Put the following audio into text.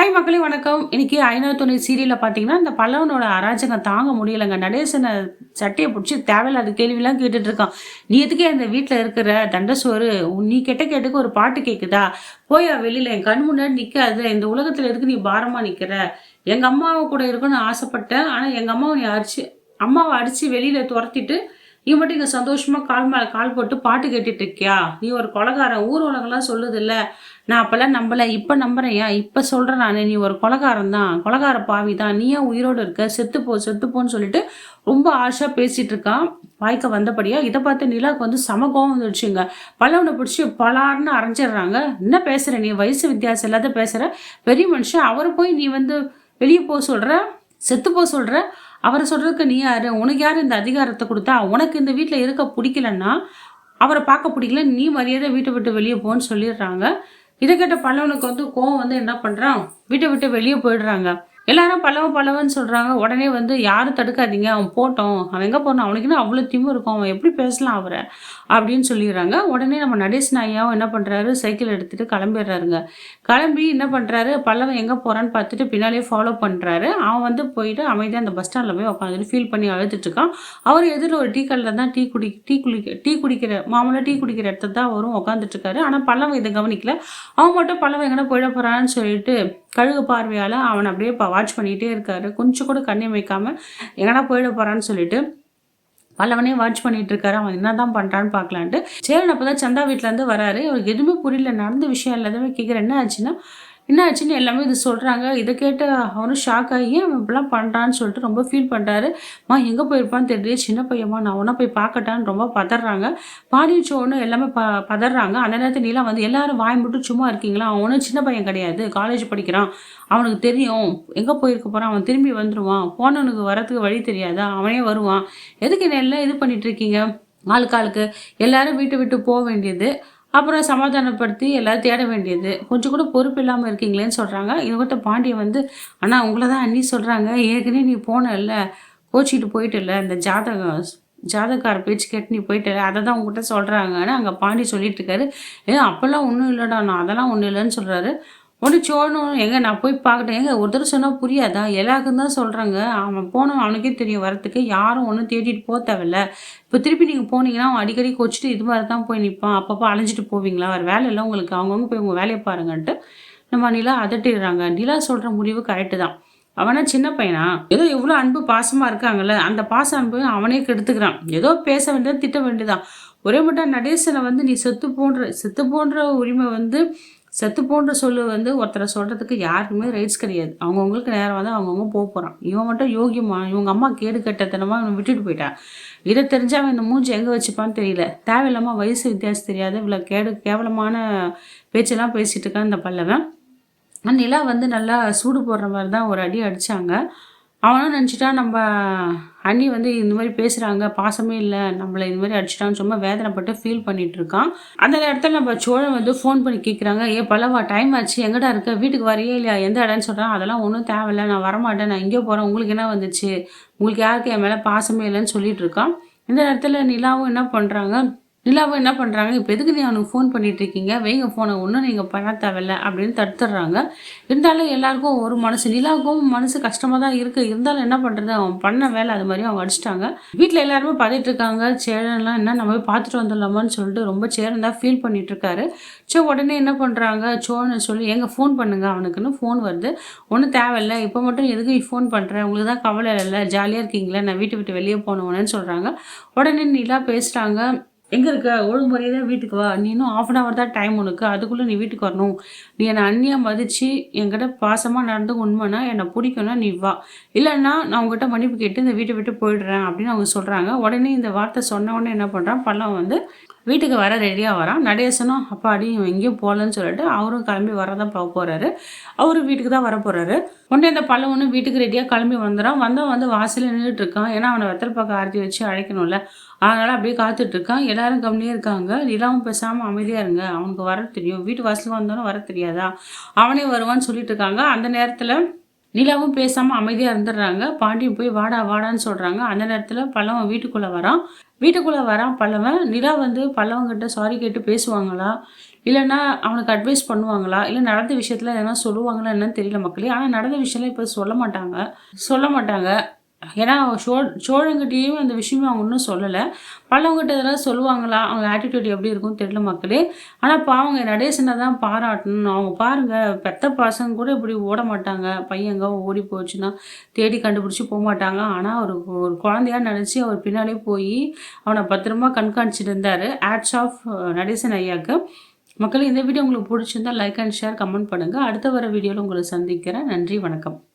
Hi மக்களே வணக்கம். இன்னைக்கு ஐந்தாவது துணை சீரியல்ல பார்த்தீங்கன்னா, இந்த பல்லவனோட அராஜகம் தாங்க முடியலங்க. நடேசன சட்டைய புடிச்சு தேவையில்லாத கேள்விலாம் கேட்டுட்டு இருக்கான். "நீ எதுக்கு இந்த வீட்ல இருக்கிற? தண்ட சோறு. நீ கெட்ட கேட்டுக்கு ஒரு பாட்டு கேட்குதா? போயா வெளியில என் கண் முன்னாடி நிக்காத. இந்த உலகத்துல எதுக்கு நீ பாரமா நிக்கிற? எங்க அம்மாவ கூட இருக்கணும்னு ஆசைப்பட்டேன். ஆனா எங்க அம்மாவ அடிச்சு வெளியில தொரத்திட்டு நீ மட்டும் இங்க சந்தோஷமா கால் மேல கால் போட்டு பாட்டு கேட்டுட்டு இருக்கியா? நீ ஒரு கொலைகாரன். ஊர் உலகம்லாம் சொல்லுதுல்ல. நான் அப்பலாம் நம்பல. இப்ப நம்புறேன்யா. இப்ப சொல்றேன் நானு. நீ ஒரு கொலைகாரன் தான். கொலைகார பாவி தான். நீ ஏன் உயிரோட இருக்க? செத்துப்போ செத்துப்போன்னு சொல்லிட்டு ரொம்ப ஹார்ஷா பேசிட்டு இருக்கான். வாய்க்கு வந்தபடியா. இத பார்த்து நிலாவுக்கு வந்து செம கோவம் வந்துடுச்சுங்க. பல்லவன பிடிச்சு பலார்ன்னு அரைஞ்சிடுறாங்க. என்ன பேசுற நீ? வயசு வித்தியாசம் இல்லாத பேசுற. பெரிய மனுஷன். அவர போய் நீ வந்து வெளிய போ சொல்ற? செத்து போ சொல்ற? அவர சொல்றதுக்கு நீ யாரு? உனக்கு யாரு இந்த அதிகாரத்த குடுத்தா? உனக்கு இந்த வீட்ல இருக்க புடிக்கலன்னா, அவர பார்க்க புடிக்கல. நீ மரியாதையா வீட்ட விட்டு வெளிய போன்னு சொல்லிடுறாங்க. இத கேட்ட பல்லவனுக்கு வந்து கோவம் வந்து என்ன பண்றான்? வீட்ட விட்டு வெளிய போயிடுறாங்க. எல்லாரும் பல்லவன் பல்லவன்னு சொல்றாங்க. உடனே வந்து யாரும் தடுக்காதீங்க. அவன் போட்டும். அவன் எங்க போனான்? அவனுக்கு என்ன அவ்வளோ திமிரு இருக்கும்? அவன் எப்படி பேசலாம் அவர? அப்படின்னு சொல்லிடுறாங்க. உடனே நம்ம நடேசன் ஐயாவும் என்ன பண்றாரு? சைக்கிள் எடுத்துட்டு கிளம்பிடுறாருங்க. கிளம்பி என்ன பண்றாரு? பல்லவன் எங்க போறான்னு பார்த்துட்டு பின்னாலேயே ஃபாலோ பண்றாரு. அவன் வந்து போயிட்டு அமைதியா அந்த பஸ் ஸ்டாண்ட்ல போய் உட்காந்துட்டு ஃபீல் பண்ணி அழுதுட்டு இருக்கான். அவர் எதிர்ல ஒரு டீ கடையில தான் டீ குடிக்கிற மாமூலா டீ குடிக்கிற இடத்துல தான் அவரும் உட்காந்துட்டு இருக்காரு. ஆனா பல்லவன் இதை கவனிக்கல. அவன் மட்டும் பல்லவன் எங்கனா போயிட போறான்னு சொல்லிட்டு கழுகு பார்வையால அவன் அப்படியே வாட்ச் பண்ணிட்டே இருக்காரு. கொஞ்சம் கூட கண்ணை வைக்காம எங்கனா போயிட போறான்னு சொல்லிட்டு பல்லவனே வாட்ச் பண்ணிட்டு இருக்காரு. அவன் என்னதான் பண்றான்னு பார்க்கலான்ட்டு. சேரன் அப்பதான் சந்தா வீட்டுல இருந்து வராரு. அவருக்கு எதுவுமே புரியல. நடந்த விஷயம் எல்லாத்தையுமே கேட்குற என்ன ஆச்சுன்னு எல்லாமே இது சொல்றாங்க. இதை கேட்டு அவனும் ஷாக் ஆகி ஏன் அவன் இப்படிலாம் பண்றான்னு சொல்லிட்டு ரொம்ப ஃபீல் பண்றாரு. எங்க போயிருப்பான்னு தெரியல. சின்ன பையன்மா நான் ஒன்னா போய் பார்க்கட்டான்னு ரொம்ப பதறாங்க. பாடிச்சோன்னு எல்லாமே பதறாங்க. அந்த நேரத்தில் நீலாம் வந்து எல்லாரும் வாய் மட்டும் சும்மா இருக்கீங்களா? அவனும் சின்ன பையன் கிடையாது. காலேஜ் படிக்கிறான். அவனுக்கு தெரியும் எங்க போயிருக்க போறான். அவன் திரும்பி வந்துருவான். போனவனுக்கு வரத்துக்கு வழி தெரியாதா? அவனே வருவான். எதுக்கு என்ன எல்லாம் இது பண்ணிட்டு இருக்கீங்க? ஆளுக்கு எல்லாரும் வீட்டை விட்டு போக வேண்டியது. அப்புறம் சமாதானப்படுத்தி எல்லாரும் தேட வேண்டியது. கொஞ்சம் கூட பொறுப்பு இல்லாம இருக்கீங்களேன்னு சொல்றாங்க. இவங்ககிட்ட பாண்டியன் வந்து, "அண்ணா உங்கள தான் அண்ணி சொல்றாங்க. ஏற்கனவே நீ போனல்ல, கோச்சிக்கிட்டு போயிட்டல்ல, இந்த ஜாதகக்கார பேச்சு கேட்டு நீ போயிட்டல்ல, அத தான் உங்ககிட்ட சொல்றாங்கன்னு" அங்க பாண்டி சொல்லிட்டு இருக்காரு. அப்பலாம் ஒண்ணும் இல்லடா. நான் அதெல்லாம் ஒண்ணும் இல்லன்னு சொல்றாரு. ஒண்ணு சோழனும் "ஏங்க நான் போய் பார்க்கட்டேன்." ஏங்க ஒரு தடவ சொன்னா புரியாதா? எல்லாருக்கும் தான் சொல்றேங்க. அவன் போனவன் அவனுக்கே தெரியும் வரத்துக்கு. யாரும் ஒண்ணும் தேடிட்டு தேவையில்ல. இப்போ திருப்பி நீங்க போனீங்கன்னா, அவன் அடிக்கடி கோச்சிட்டு இது மாரி தான் போய் நிப்பான். அப்பப்போ அலைஞ்சிட்டு போவீங்களா? வேற வேலை இல்ல உங்களுக்கு. அவங்கவங்க போய் உங்க வேலைய பாருங்கன்ட்டு நம்ம நிலா அதட்டிடுறாங்க. நிலா சொல்ற முடிவு கரெக்ட்டு தான். அவனா சின்ன பையனா? ஏதோ இவ்ளோ அன்பு பாசமா இருக்காங்கல்ல, அந்த பாச அன்பையும் அவனே கெடுத்துக்கிறான். ஏதோ பேச வேண்டியது, திட்ட வேண்டியதுதான். ஒரே மட்டும் நடேசன வந்து நீ செத்து போன்ற உரிமை வந்து செத்து போன்ற சொல்லு வந்து ஒருத்தர சொல்றதுக்கு யாருக்குமே ரைட்ஸ் கிடையாது. அவங்கவங்களுக்கு நேரம் வந்து அவங்கவங்க போறான். இவன் மட்டும் யோகியமா, இவங்க அம்மா கேடு கெட்டத்தனமா இவன விட்டுட்டு போயிட்டா. இத தெரிஞ்சா அவன் இந்த மூஞ்சி எங்க வச்சுப்பான்னு தெரியல. தேவையில்லாம வயசு வித்தியாசம் தெரியாத இவ்வளோ கேவலமான பேச்செல்லாம் பேசிட்டு இருக்கான் இந்த பல்லவன். நிலா வந்து நல்லா சூடு போடுற மாரி தான் ஒரு அடி அடிச்சாங்க. அவனும் நினச்சுட்டான் நம்ம அண்ணி வந்து இந்த மாதிரி பேசுகிறாங்க, பாசமே இல்லை, நம்மளை இது மாதிரி அடிச்சிட்டான்னு சும்மா வேதனைப்பட்டு ஃபீல் பண்ணிட்டு இருக்கான். அந்த இடத்துல நம்ம சோழன் வந்து ஃபோன் பண்ணி கேட்குறாங்க, பல்லவா டைம் ஆச்சு, எங்கடா இருக்க, வீட்டுக்கு வரையே இல்லையா, எந்த இடம்னு சொல்கிறான். அதெல்லாம் ஒன்றும் தேவையில்லை, நான் வரமாட்டேன், நான் எங்கேயோ போகிறேன், உங்களுக்கு என்ன வந்துச்சு, உங்களுக்கு யாருக்கு என் மேலே பாசமே இல்லைன்னு சொல்லிட்டு இருக்கான். இந்த இடத்துல நிலாவும் என்ன பண்ணுறாங்க, இப்போ எதுக்கு நீ அவனுக்கு ஃபோன் பண்ணிட்டு இருக்கீங்க, வைங்க ஃபோனை, ஒன்றும் நீங்கள் பண்ண தேவையில்ல அப்படின்னு தடுத்துடுறாங்க. இருந்தாலும் எல்லாருக்கும் ஒரு மனசு, நிலாவுக்கும் மனசு கஷ்டமாக தான் இருக்குது. இருந்தாலும் என்ன பண்ணுறது, அவன் பண்ண வேலை அது மாதிரி அவங்க அடிச்சிட்டாங்க. வீட்டில் எல்லாருமே பார்த்துட்டு இருக்காங்க. சேரன்லாம் என்ன நம்ம போய் பார்த்துட்டு வந்துடலாமான்னு சொல்லிட்டு ரொம்ப சேரன் தான் ஃபீல் பண்ணிட்டு இருக்காரு. உடனே என்ன பண்ணுறாங்க, சோழனை சொல்லி எங்க ஃபோன் பண்ணுங்க, அவனுக்குன்னு ஃபோன் வருது. ஒன்றும் தேவையில்லை, இப்போ மட்டும் எதுக்கு ஃபோன் பண்ணுறேன், உங்களுக்கு தான் கவலை இல்லை, ஜாலியாக இருக்கீங்களா, நான் வீட்டை விட்டு வெளியே போனவனேன்னு சொல்கிறாங்க. உடனே நிலா பேசுகிறாங்க, எங்கே இருக்க, ஒழுங்கு முறையாக வீட்டுக்கு வா, நீ இன்னும் 1/2 hour தான் டைம் உனக்கு, அதுக்குள்ளே நீ வீட்டுக்கு வரணும். நீ என்னை அண்ணியாக மதித்து என்கிட்ட பாசமாக நடந்து உண்மைனா என்னை பிடிக்கும்னா நீ வா, இல்லைன்னா நான் உங்ககிட்ட மன்னிப்பு கேட்டு இந்த வீட்டை விட்டு போயிடுறேன் அப்படின்னு அவங்க சொல்கிறாங்க. உடனே இந்த வார்த்தை சொன்ன உடனே என்ன பண்ணுறான், பல்லவன் வந்து வீட்டுக்கு வர ரெடியாக வரான். நடேசனும் அப்பாடி இவன் எங்கேயும் போகலன்னு சொல்லிட்டு அவரும் கிளம்பி வரதான் போகிறாரு. அவரும் வீட்டுக்கு தான் வர போகிறாரு. உடனே இந்த பல்லவனும் வீட்டுக்கு ரெடியாக கிளம்பி வந்துடான். வந்து வாசலில் நின்றுட்டு இருக்கான். ஏன்னா அவனை வெத்தல் பார்க்க ஆரத்தி வச்சு அழைக்கணும்ல, அதனால் அப்படியே காத்துட்டு இருக்கான். எல்லாரும் கம்மியாக இருக்காங்க. நிலாவும் பேசாமல் அமைதியாக இருங்க, அவனுக்கு வர தெரியும், வீட்டு வாசலுக்கு வந்தாலும் வர தெரியாதா, அவனே வருவான்னு சொல்லிட்டு இருக்காங்க. அந்த நேரத்தில் நிலாவும் பேசாமல் அமைதியாக இருந்துடுறாங்க. பாண்டியும் போய் வாடா வாடான்னு சொல்கிறாங்க. அந்த நேரத்தில் பல்லவன் வீட்டுக்குள்ளே வரான். பல்லவன். நிலா வந்து பல்லவங்கிட்ட சாரி கேட்டு பேசுவாங்களா, இல்லைன்னா அவனுக்கு அட்வைஸ் பண்ணுவாங்களா? இல்லை நடந்த விஷயத்தில் எதனா சொல்லுவாங்களா என்னன்னு தெரியல மக்களே. ஆனால் நடந்த விஷயம்லாம் இப்போ சொல்ல மாட்டாங்க. சொல்ல மாட்டாங்க. ஏன்னா சோழங்கிட்டயும் அந்த விஷயமே அவங்க இன்னும் சொல்லலை. பல்லவங்கிட்ட இதெல்லாம் சொல்லுவாங்களா? அவங்க ஆட்டிடியூட் எப்படி இருக்கும்னு தெரியல மக்களே. ஆனால் பாவங்க நடேசனை தான் பாராட்டணும். அவங்க பாருங்க பெத்த பசங்க கூட இப்படி ஓட மாட்டாங்க. பையன் எங்க ஓடி போச்சுன்னா தேடி கண்டுபிடிச்சி போமாட்டாங்க. ஆனால் ஒரு ஒரு குழந்தையா நினச்சி அவர் பின்னாலே போய் அவனை பத்திரமா கண்காணிச்சிட்டு இருந்தார். ஹேட்ஸ் ஆஃப் நடேசன் ஐயாவுக்கு. மக்களே இந்த வீடியோ உங்களுக்கு பிடிச்சிருந்தா லைக் அண்ட் ஷேர் கமெண்ட் பண்ணுங்கள். அடுத்த வர வீடியோவில் உங்களை சந்திக்கிறேன். நன்றி, வணக்கம்.